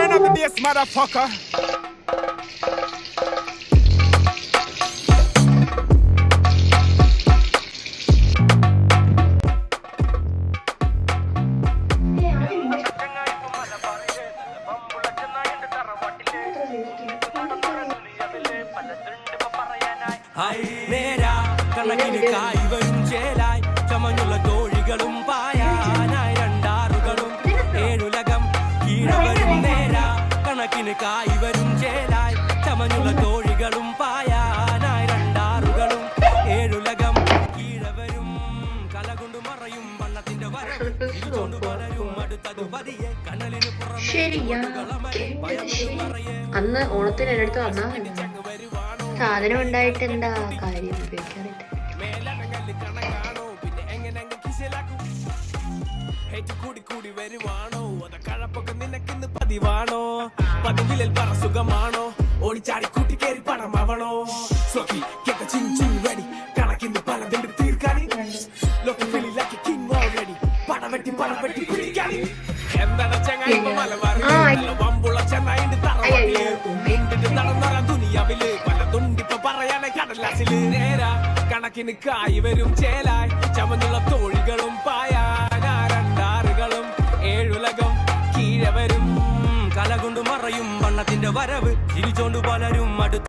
One of the days, motherfucker. നേരാ കണക്കിന് കായ്വരും ചേലായി ചമഞ്ഞുള്ള തോഴികളും പായാനായി രണ്ടാറുകളും ഏഴുലകം കീഴവരും നേരാ കണക്കിന് കായ്വരും ചേലായി ചമഞ്ഞുള്ള തോഴികളും പായാനായി രണ്ടാറുകളും ഏഴുലകം കീഴവരും കലകൊണ്ടു മറയും വണ്ണത്തിന്റെ വരവും വളരും അടുത്തത് പതിയെ കണ്ണലിന് ശരിയാ അന്ന് ഓണത്തിന് എൻ്റെ അടുത്ത് വന്നാ സാധനം ഉണ്ടായിട്ട് എന്താ കാര്യം ഉപയോഗിക്കാനായിട്ട് കൂടി വരുവാണോ അത കഴപ്പൊക്കെ നിനക്കിന്ന് പതിവാണോ പതിവിലിൽ പറ സുഖമാണോ ഓടിച്ചാടി കൂട്ടി കയറി പണമാവണോ സോക്കി കേട്ട ചിൻ റെഡി കണക്കിന്ന് പലതിന്റെ തീർക്കാനി ലോക്കഫിലാക്കി കിങ് ഓൾറെഡി പടവെട്ടി കുടിക്കാനി എന്താണ് ചങ്ങായി മലബാറിൽ വമ്പുള്ള ചെന്നായിന്റെ തറവാട്ടില് വീണ്ടിട്ട് നടന്നറ ദുനിയാവില് പലതുണ്ടിപ്പ പറയാനെ കടലാസില് നേരാ കണക്കിന് കായ് വരും ചേലായി ചമഞ്ഞുള്ള തോഴികളും പായാനാ രണ്ടാറുകളും ഏഴുലകം കീഴവരും കലകൊണ്ടു മറയും വണ്ണത്തിന്റെ വരവ് ചിരിച്ചോണ്ടു പലരും അടുത്ത്